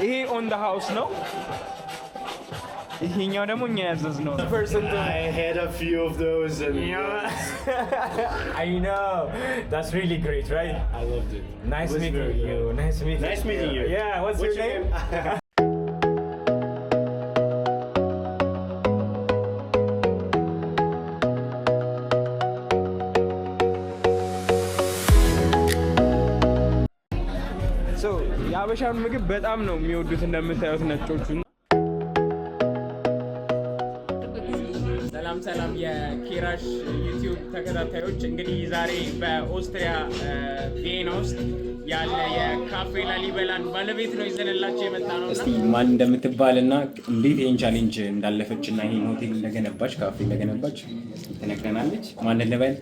ይሄ on the house ነው። ይሄኛው ደግሞ እኛ ያዘዝነው ነው። I had a few of those and I know. That's really great, right? I loved it. Nice meeting you. Nice meeting you. Yeah, what's your name? So, የአበሻን ምግብ በጣም ነው የሚወዱት እንደምታዩት ነጮቹ። ሰላም የኪራሽ ዩቲዩብ ተከታታዮች፣ እንግዲህ ዛሬ በኦስትሪያ ቪየና ውስጥ ያለ የካፌ ላሊበላን ባለቤት ነው ይዘንላችሁ የመጣ ነው። እስቲ ማን እንደምትባልና እንዴት ይሄን ቻሌንጅ እንዳለፈችና ይሄን ሆቴል እንደገነባች ካፌ እንደገነባች ትነግረናለች። ማን እንበል?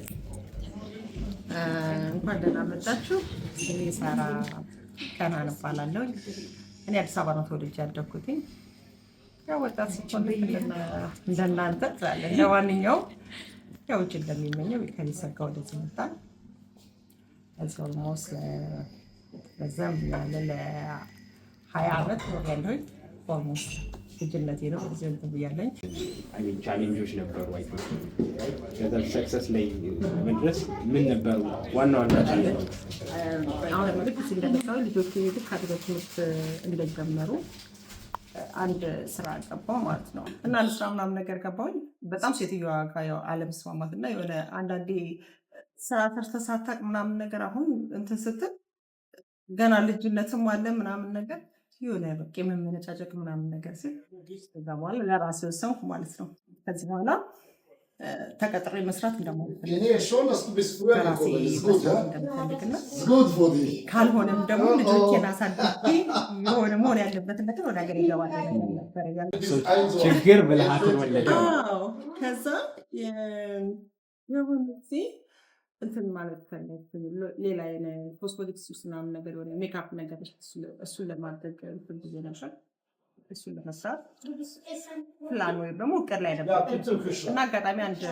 እንኳን ደህና መጣችሁ። እኔ ሳራ ከናን እባላለሁ። እኔ አዲስ አበባ ነው ተወልጄ ያደግኩት። ያው ወጣት ስትሆን እንደናንተ ትላለህ። ለማንኛውም ያው ውጭ እንደሚመኘው ከቤተሰብ ጋር ወደዚህ መጣ። እዚህ ኦልሞስት በዛም ያለ ለ20 ዓመት ነው ያለሁኝ። ኦልሞስት ልጅነቴ ነው እዚህ እንትን ብያለኝ። ቻሌንጆች ነበሩ አይደል? ከዛ ሰክሰስ ላይ መድረስ ምን ነበሩ ዋና ቻሌንጆች? አሁን ማለት እንደምታውቁ ልጆች ከአድገት ትምህርት እንደጀመሩ አንድ ስራ ገባሁ ማለት ነው። እና ለስራ ምናምን ነገር ገባሁኝ። በጣም ሴትዮዋ ጋር ያው አለመስማማት እና የሆነ አንዳንዴ ስራ ተሳታቅ ምናምን ነገር አሁን እንትን ስትል ገና ልጅነትም አለ ምናምን ነገር የሆነ በቃ የመመነጫጨቅ ምናምን ነገር ሲል ከዛ በኋላ ለራሴ ወሰንኩ ማለት ነው። ከዚህ በኋላ ተቀጥሬ መስራት እንደማልፈልግና ካልሆነም ደግሞ ልጆቼን አሳድጌ የሆነ መሆን ያለበትን ነገር ወደ ሀገር ይገባል ነበር። ችግር ብልሃትን ወለደ። ከዛ የሆነ ጊዜ እንትን ማለት ፈለግ ሌላ ኮስሞቲክስ ውስጥ ምናምን ነገር የሆነ ሜካፕ ነገር እሱን ለማድረግ እንትን ጊዜ ነበር። እሱን ለመስራት ፕላን ወይም ደግሞ እቅድ ላይ ነበር እና አጋጣሚ አንድ ሰው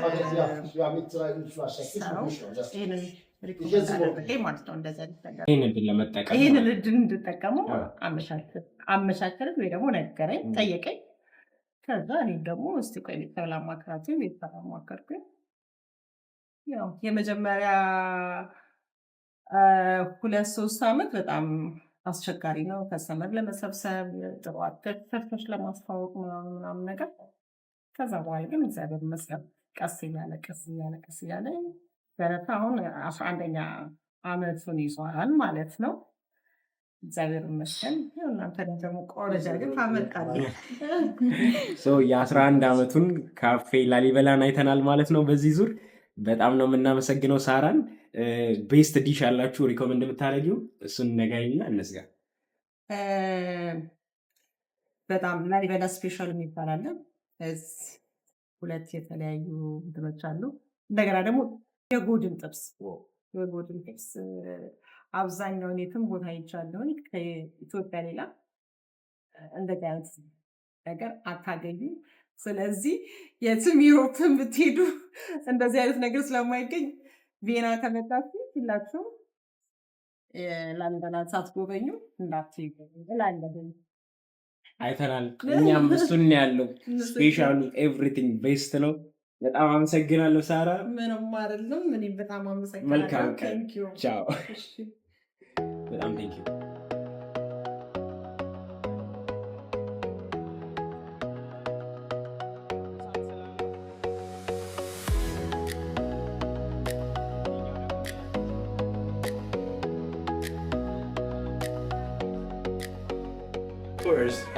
ይህንን ሪኮመንድ አደረገኝ ማለት ነው። ይህንን እድል እንድጠቀመው አመቻቸልን ወይ ደግሞ ነገረኝ፣ ጠየቀኝ። ከዛ እኔ ደግሞ እስቲ ቆይ ቤተሰብ ላማክራት ቤተሰብ አማከርኩኝ። ያው የመጀመሪያ 2-3 ዓመት በጣም አስቸጋሪ ነው። ከስተመር ለመሰብሰብ ጥሩ አርቲስቶች ለማስተዋወቅ ምናምን ነገር። ከዛ በኋላ ግን እግዚአብሔር ይመስገን ቀስ እያለ በረታ። አሁን 11ኛ ዓመቱን ይዟል ማለት ነው። እግዚአብሔር ይመስገን። እናንተ ደግሞ ቆረጃ ግን ታመልጣለህ። የ11 ዓመቱን ካፌ ላሊበላን አይተናል ማለት ነው። በዚህ ዙር በጣም ነው የምናመሰግነው ሳራን። ቤስት ዲሽ ያላችሁ ሪኮመንድ የምታደርጊው እሱን ነጋይና እነዚያ በጣም ላሊበላ ስፔሻል የሚባል አለ። 2 የተለያዩ እንትኖች አሉ። እንደገና ደግሞ የጎድን ጥብስ አብዛኛውን የትም ቦታ ይቻለውን ከኢትዮጵያ ሌላ እንደዚህ አይነት ነገር አታገኙም። ስለዚህ የትም ዩሮፕን ብትሄዱ እንደዚህ አይነት ነገር ስለማይገኝ ቪየና ከመጣችሁ ሁላችሁ ላሊበላን ሳትጎበኙ እንዳትሄዱ እላለሁ። አይተናል። እኛም እሱን ያለው ስፔሻሉ ኤቭሪቲንግ ቤስት ነው። በጣም አመሰግናለሁ ሳራ። ምንም አይደለም። እኔም በጣም አመሰግናለሁ። መልካም ቀን። ቻው። በጣም ቴንክ ዩ።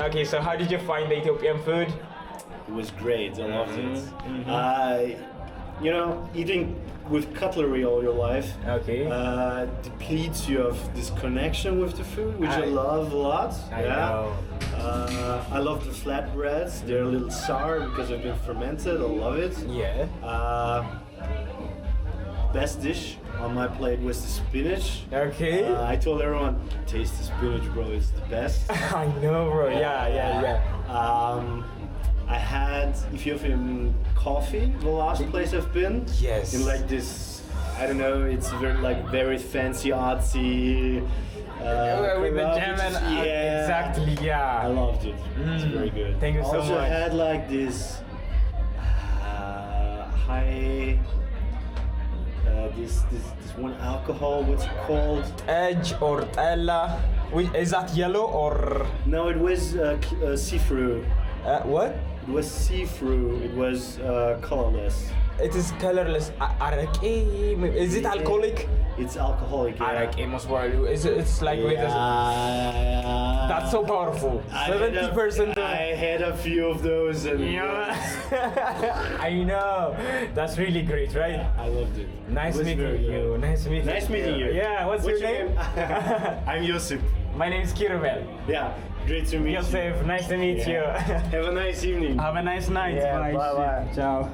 Okay, so how did you find the Ethiopian food? It was great. I loved it. You know, eating with cutlery all your life depletes you of this connection with the food, which I love a lot. I know. I love the flatbreads. They're a little sour because they've been fermented. I love it. Yeah. Best dish on my plate was the spinach. Okay. I told everyone, taste the spinach, bro. It's the best. I know, bro. Yeah. I had Ethiopian coffee, the last place I've been. Yes. In like this, I don't know, it's very fancy, artsy With the kebab, German, yeah. exactly, I yeah. loved it. It's very good. Thank you so also much. had like this high, this one alcohol. What's it called? Edge or Ella. Is that yellow or No, it was see-through. what? It was see-through. It was colorless. It is colorless. Arake. Is it alcoholic? It's alcoholic. Yeah. Arake most probably. It's like with a, that's so powerful. 70%. I had a few of those, and I know. That's really great, right? I loved it. Nice It was meeting very you. good. Nice meeting. Nice meeting you. Yeah. What's your name? I'm Yosip. My name is Kirabel. Yeah, great to meet you. Yosef, nice to meet you. Have a nice evening. Have a nice night. Yeah, bye-bye. Ciao.